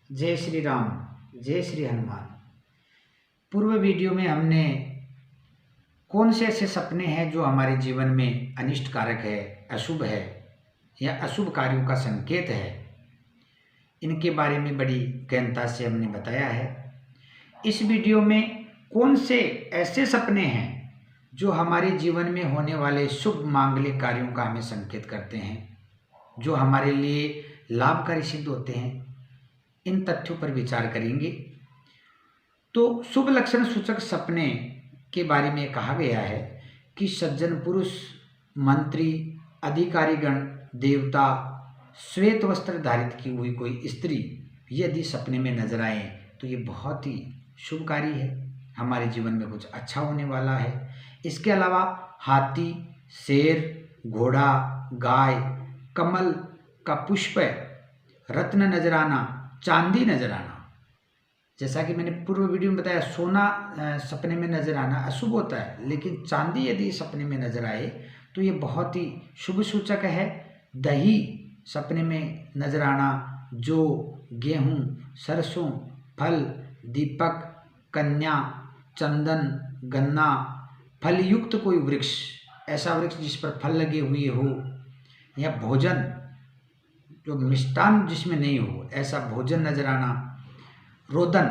जय श्री राम, जय श्री हनुमान। पूर्व वीडियो में हमने कौन से ऐसे सपने हैं जो हमारे जीवन में अनिष्ट कारक है, अशुभ है या अशुभ कार्यों का संकेत है, इनके बारे में बड़ी गहनता से हमने बताया है। इस वीडियो में कौन से ऐसे सपने हैं जो हमारे जीवन में होने वाले शुभ मांगलिक कार्यों का हमें संकेत करते हैं, जो हमारे लिए लाभकारी सिद्ध होते हैं, इन तथ्यों पर विचार करेंगे। तो शुभ लक्षण सूचक सपने के बारे में कहा गया है कि सज्जन पुरुष, मंत्री, अधिकारीगण, देवता, श्वेत वस्त्र धारित की हुई कोई स्त्री यदि सपने में नजर आए तो ये बहुत ही शुभकारी है, हमारे जीवन में कुछ अच्छा होने वाला है। इसके अलावा हाथी, शेर, घोड़ा, गाय, कमल का पुष्प, रत्न नजर आना, चांदी नजर आना, जैसा कि मैंने पूर्व वीडियो में बताया, सोना सपने में नजर आना अशुभ होता है, लेकिन चांदी यदि सपने में नजर आए तो ये बहुत ही शुभ सूचक है। दही सपने में नजर आना, जो गेहूं, सरसों, फल, दीपक, कन्या, चंदन, गन्ना, फल युक्त कोई वृक्ष, ऐसा वृक्ष जिस पर फल लगे हुए हो, या भोजन जो मिष्टान जिसमें नहीं हो, ऐसा भोजन नजर आना। रोदन,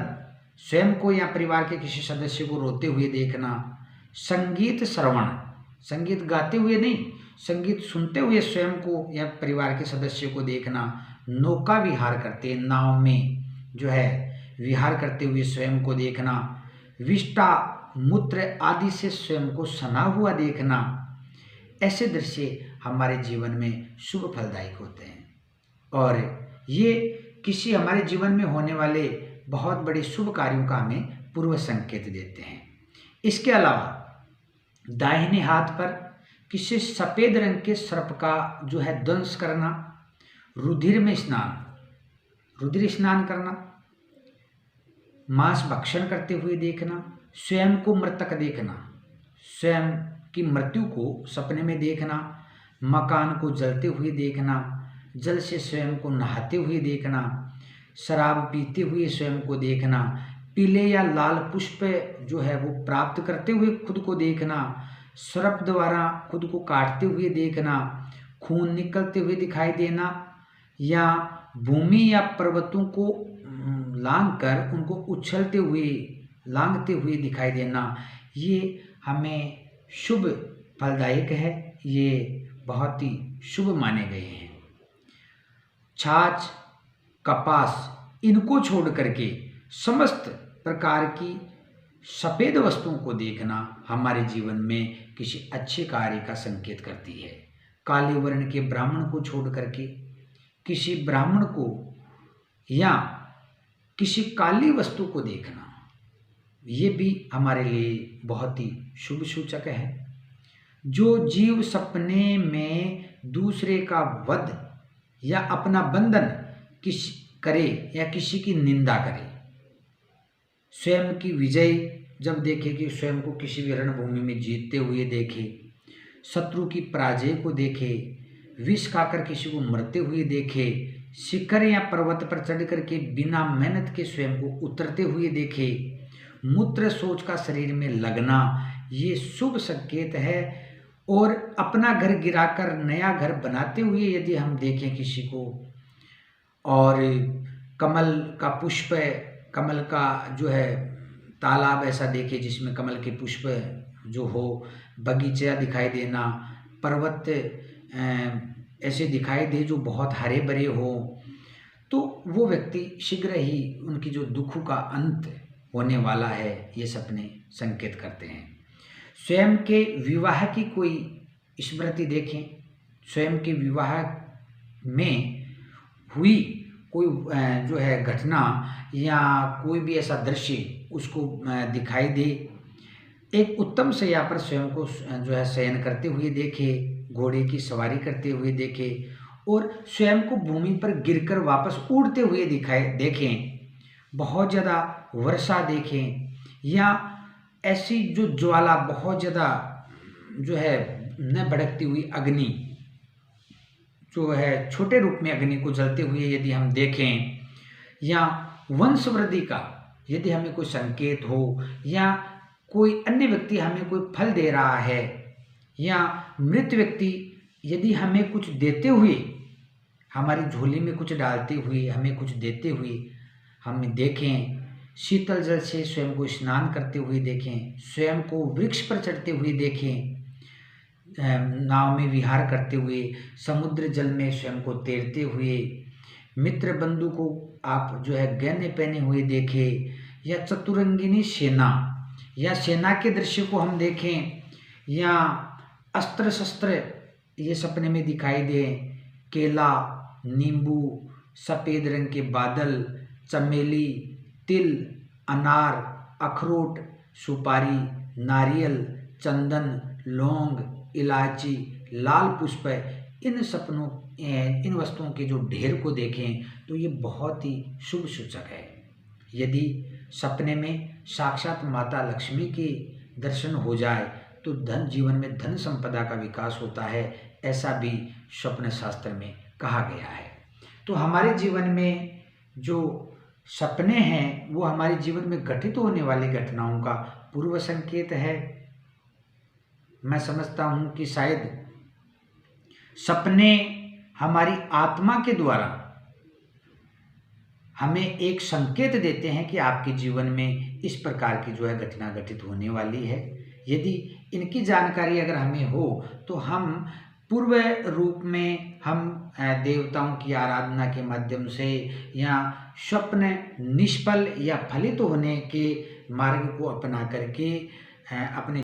स्वयं को या परिवार के किसी सदस्य को रोते हुए देखना। संगीत श्रवण, संगीत गाते हुए नहीं, संगीत सुनते हुए स्वयं को या परिवार के सदस्य को देखना। नौका विहार करते, नाव में जो है विहार करते हुए स्वयं को देखना। विष्टा, मूत्र आदि से स्वयं को सना हुआ देखना। ऐसे दृश्य हमारे जीवन में शुभ फलदायक होते हैं और ये किसी हमारे जीवन में होने वाले बहुत बड़े शुभ कार्यों का हमें पूर्व संकेत देते हैं। इसके अलावा दाहिने हाथ पर किसी सफेद रंग के सर्प का जो है दंश करना, रुधिर में स्नान, रुधिर स्नान करना, मांस भक्षण करते हुए देखना, स्वयं को मृतक देखना, स्वयं की मृत्यु को सपने में देखना, मकान को जलते हुए देखना, जल से स्वयं को नहाते हुए देखना, शराब पीते हुए स्वयं को देखना, पीले या लाल पुष्प जो है वो प्राप्त करते हुए खुद को देखना, सर्प द्वारा खुद को काटते हुए देखना, खून निकलते हुए दिखाई देना, या भूमि या पर्वतों को लांघ कर उनको उछलते हुए, लांघते हुए दिखाई देना, ये हमें शुभ फलदायक है, ये बहुत ही शुभ माने गए हैं। छाछ, कपास, इनको छोड़ करके समस्त प्रकार की सफ़ेद वस्तुओं को देखना हमारे जीवन में किसी अच्छे कार्य का संकेत करती है। काले वर्ण के ब्राह्मण को छोड़ करके किसी ब्राह्मण को या किसी काली वस्तु को देखना, ये भी हमारे लिए बहुत ही शुभ सूचक है। जो जीव सपने में दूसरे का वध या अपना बंधन किसी करे या किसी की निंदा करे, स्वयं की विजय जब देखे कि स्वयं को किसी भी रणभूमि में जीतते हुए देखे, शत्रु की पराजय को देखे, विष खाकर किसी को मरते हुए देखे, शिखर या पर्वत पर चढ़ करके बिना मेहनत के स्वयं को उतरते हुए देखे, मूत्र शौच का शरीर में लगना, ये शुभ संकेत है। और अपना घर गिराकर नया घर बनाते हुए यदि हम देखें किसी को, और कमल का पुष्प, कमल का जो है तालाब ऐसा देखे जिसमें कमल के पुष्प जो हो, बगीचा दिखाई देना, पर्वत ऐसे दिखाई दे जो बहुत हरे भरे हो, तो वो व्यक्ति शीघ्र ही उनकी जो दुखों का अंत होने वाला है, ये सपने संकेत करते हैं। स्वयं के विवाह की कोई स्मृति देखें, स्वयं के विवाह में हुई कोई जो है घटना या कोई भी ऐसा दृश्य उसको दिखाई दे। एक उत्तम शैया पर स्वयं को जो है शयन करते हुए देखे, घोड़े की सवारी करते हुए देखे, और स्वयं को भूमि पर गिरकर वापस उड़ते हुए देखें, बहुत ज़्यादा वर्षा देखें, या ऐसी जो ज्वाला बहुत ज़्यादा जो है न भड़कती हुई अग्नि जो है छोटे रूप में अग्नि को जलते हुए यदि हम देखें, या वंशवृद्धि का यदि हमें कोई संकेत हो, या कोई अन्य व्यक्ति हमें कोई फल दे रहा है, या मृत व्यक्ति यदि हमें कुछ देते हुए, हमारी झोली में कुछ डालते हुए, हमें कुछ देते हुए हम देखें, शीतल जल से स्वयं को स्नान करते हुए देखें, स्वयं को वृक्ष पर चढ़ते हुए देखें, नाव में विहार करते हुए, समुद्र जल में स्वयं को तैरते हुए, मित्र बंधु को आप जो है गहने पहने हुए देखें, या चतुरंगिनी सेना या सेना के दृश्य को हम देखें, या अस्त्र शस्त्र ये सपने में दिखाई दे, केला, नींबू, सफ़ेद रंग के बादल, चमेली, तिल, अनार, अखरोट, सुपारी, नारियल, चंदन, लौंग, इलायची, लाल पुष्प, इन वस्तुओं के जो ढेर को देखें तो ये बहुत ही शुभ सूचक है। यदि सपने में साक्षात माता लक्ष्मी के दर्शन हो जाए तो जीवन में धन संपदा का विकास होता है, ऐसा भी स्वप्न शास्त्र में कहा गया है। तो हमारे जीवन में जो सपने हैं वो हमारे जीवन में घटित होने वाली घटनाओं का पूर्व संकेत है। मैं समझता हूँ कि शायद सपने हमारी आत्मा के द्वारा हमें एक संकेत देते हैं कि आपके जीवन में इस प्रकार की जो है घटना घटित होने वाली है। यदि इनकी जानकारी अगर हमें हो तो हम पूर्व रूप में हम देवताओं की आराधना के माध्यम से या स्वप्न निष्फल या फलित होने के मार्ग को अपना करके अपने